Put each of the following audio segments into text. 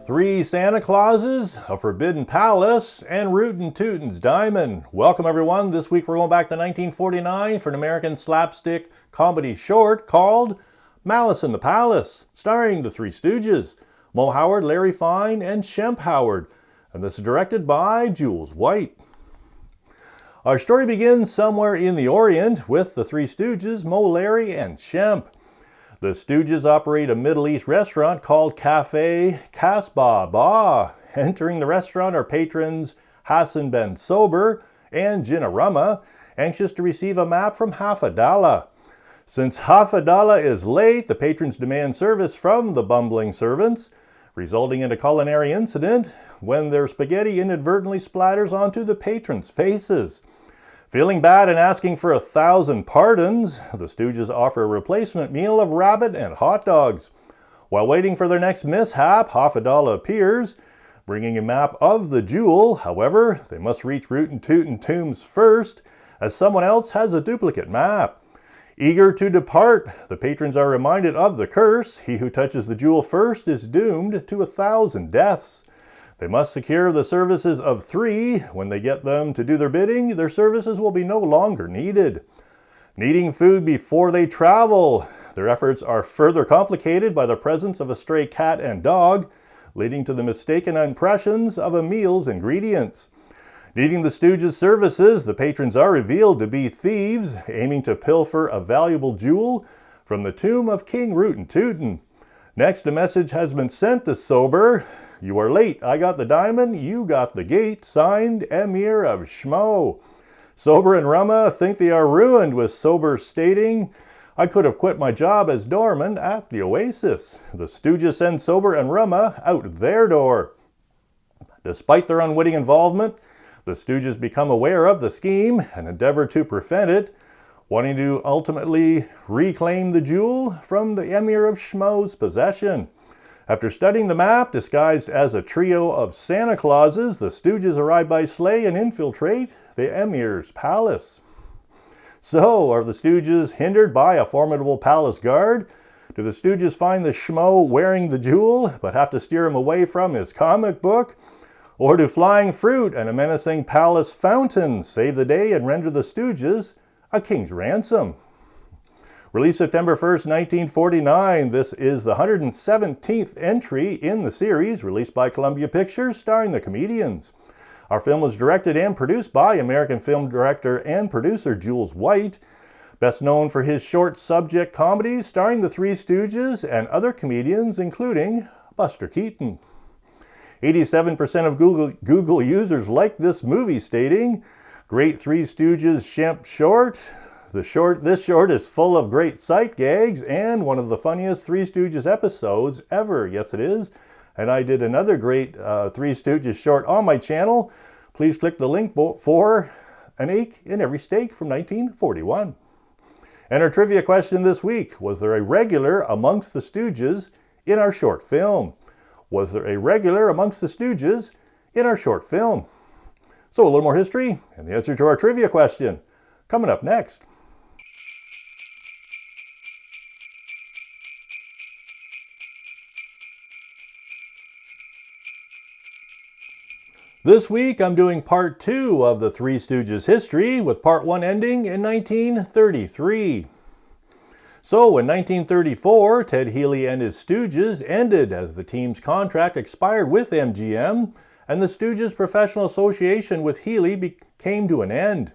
Three Santa Clauses, a Forbidden Palace, and Rootin' Tootin's Diamond. Welcome everyone. This week we're going back to 1949 for an American slapstick comedy short called Malice in the Palace, starring the Three Stooges, Mo Howard, Larry Fine, and Shemp Howard. And this is directed by Jules White. Our story begins somewhere in the Orient with the Three Stooges, Mo, Larry, and Shemp. The Stooges operate a Middle East restaurant called Cafe Kasbah Bah. Entering the restaurant are patrons Hassan Ben Sober and Jinnah Rumma, anxious to receive a map from Hafadallah. Since Hafadallah is late, the patrons demand service from the bumbling servants, resulting in a culinary incident when their spaghetti inadvertently splatters onto the patrons' faces. Feeling bad and asking for 1,000 pardons, the Stooges offer a replacement meal of rabbit and hot dogs. While waiting for their next mishap, Hafadallah appears, bringing a map of the jewel. However, they must reach Rootin' Tootin' tombs first, as someone else has a duplicate map. Eager to depart, the patrons are reminded of the curse. He who touches the jewel first is doomed to 1,000 deaths. They must secure the services of three. When they get them to do their bidding, their services will be no longer needed. Needing food before they travel, their efforts are further complicated by the presence of a stray cat and dog, leading to the mistaken impressions of a meal's ingredients. Needing the Stooges' services, the patrons are revealed to be thieves, aiming to pilfer a valuable jewel from the tomb of King Rootin' Tootin'. Next, a message has been sent to Sober. "You are late. I got the diamond. You got the gate. Signed, Emir of Schmo." Sober and Rumma think they are ruined, with Sober stating, "I could have quit my job as doorman at the Oasis." The Stooges send Sober and Rumma out their door. Despite their unwitting involvement, the Stooges become aware of the scheme and endeavor to prevent it, wanting to ultimately reclaim the jewel from the Emir of Schmo's possession. After studying the map, disguised as a trio of Santa Clauses, the Stooges arrive by sleigh and infiltrate the Emir's palace. So, are the Stooges hindered by a formidable palace guard? Do the Stooges find the Schmo wearing the jewel, but have to steer him away from his comic book? Or do flying fruit and a menacing palace fountain save the day and render the Stooges a king's ransom? Released September 1st, 1949, this is the 117th entry in the series, released by Columbia Pictures, starring the comedians. Our film was directed and produced by American film director and producer Jules White, best known for his short subject comedies starring the Three Stooges and other comedians, including Buster Keaton. 87% of Google users like this movie, stating, "Great Three Stooges Shemp short. This short is full of great sight gags and one of the funniest Three Stooges episodes ever." Yes, it is. And I did another great Three Stooges short on my channel. Please click the link for An Ache in Every Steak from 1941. And our trivia question this week: was there a regular amongst the Stooges in our short film? Was there a regular amongst the Stooges in our short film? So a little more history and the answer to our trivia question coming up next. This week I'm doing part 2 of the Three Stooges history, with part 1 ending in 1933. So in 1934, Ted Healy and his Stooges ended as the team's contract expired with MGM, and the Stooges Professional Association with Healy came to an end.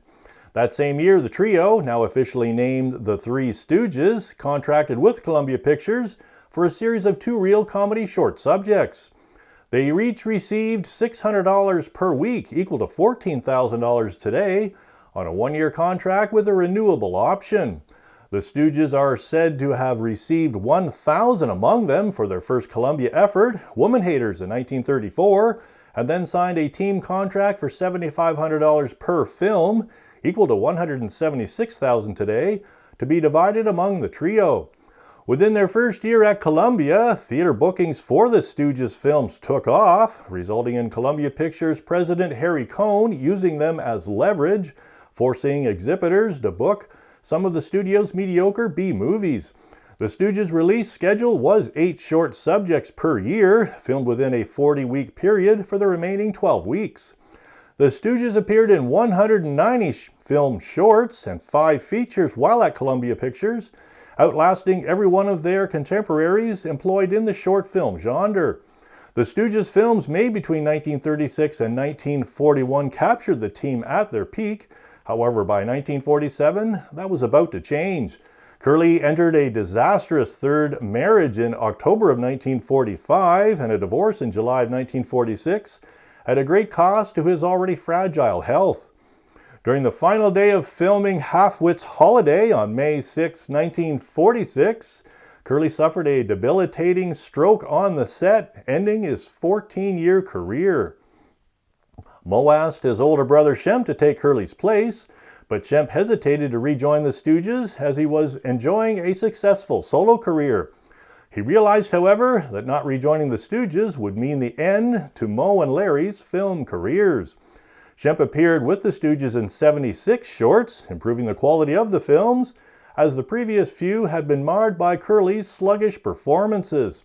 That same year, the trio, now officially named the Three Stooges, contracted with Columbia Pictures for a series of 2 reel comedy short subjects. They each received $600 per week, equal to $14,000 today, on a 1-year contract with a renewable option. The Stooges are said to have received $1,000 among them for their first Columbia effort, Woman Haters, in 1934, and then signed a team contract for $7,500 per film, equal to $176,000 today, to be divided among the trio. Within their first year at Columbia, theater bookings for the Stooges films took off, resulting in Columbia Pictures president Harry Cohn using them as leverage, forcing exhibitors to book some of the studio's mediocre B movies. The Stooges' release schedule was 8 short subjects per year, filmed within a 40-week period for the remaining 12 weeks. The Stooges appeared in 190 filmed shorts and 5 features while at Columbia Pictures, outlasting every one of their contemporaries employed in the short film genre. The Stooges films made between 1936 and 1941 captured the team at their peak. However, by 1947, that was about to change. Curly entered a disastrous third marriage in October of 1945 and a divorce in July of 1946 at a great cost to his already fragile health. During the final day of filming Half-Wit's Holiday on May 6, 1946, Curly suffered a debilitating stroke on the set, ending his 14-year career. Moe asked his older brother Shemp to take Curly's place, but Shemp hesitated to rejoin the Stooges as he was enjoying a successful solo career. He realized, however, that not rejoining the Stooges would mean the end to Moe and Larry's film careers. Shemp appeared with the Stooges in 76 shorts, improving the quality of the films, as the previous few had been marred by Curly's sluggish performances.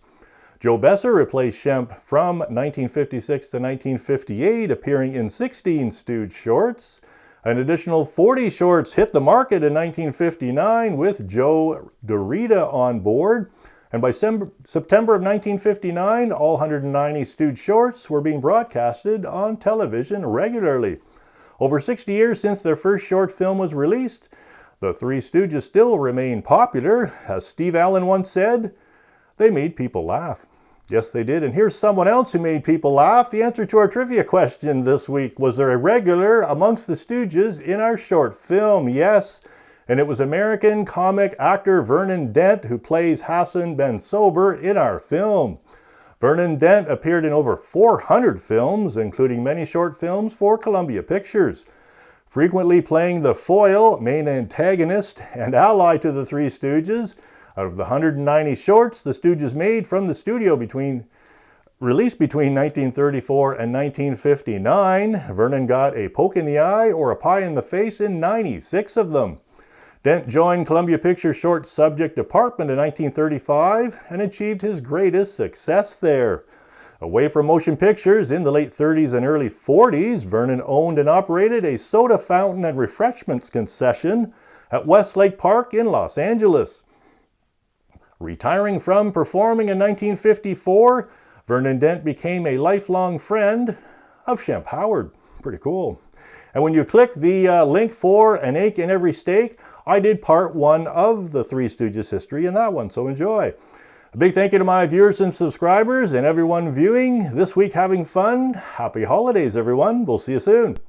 Joe Besser replaced Shemp from 1956 to 1958, appearing in 16 Stooge shorts. An additional 40 shorts hit the market in 1959 with Joe Dorita on board. And by September of 1959, all 190 Stooge shorts were being broadcasted on television regularly. Over 60 years since their first short film was released, the Three Stooges still remain popular. As Steve Allen once said, they made people laugh. Yes, they did. And here's someone else who made people laugh. The answer to our trivia question this week: was there a regular amongst the Stooges in our short film? Yes. And it was American comic actor Vernon Dent, who plays Hassan Ben Sober in our film. Vernon Dent appeared in over 400 films, including many short films for Columbia Pictures, frequently playing the foil, main antagonist, and ally to the Three Stooges. Out of the 190 shorts the Stooges made from the studio released between 1934 and 1959, Vernon got a poke in the eye or a pie in the face in 96 of them. Dent joined Columbia Pictures' short subject department in 1935 and achieved his greatest success there. Away from motion pictures in the late 30s and early 40s, Vernon owned and operated a soda fountain and refreshments concession at Westlake Park in Los Angeles. Retiring from performing in 1954, Vernon Dent became a lifelong friend of Shemp Howard. Pretty cool. And when you click the link for An Ache in Every Steak, I did part 1 of the Three Stooges history in that one, so enjoy. A big thank you to my viewers and subscribers and everyone viewing this week having fun. Happy holidays, everyone. We'll see you soon.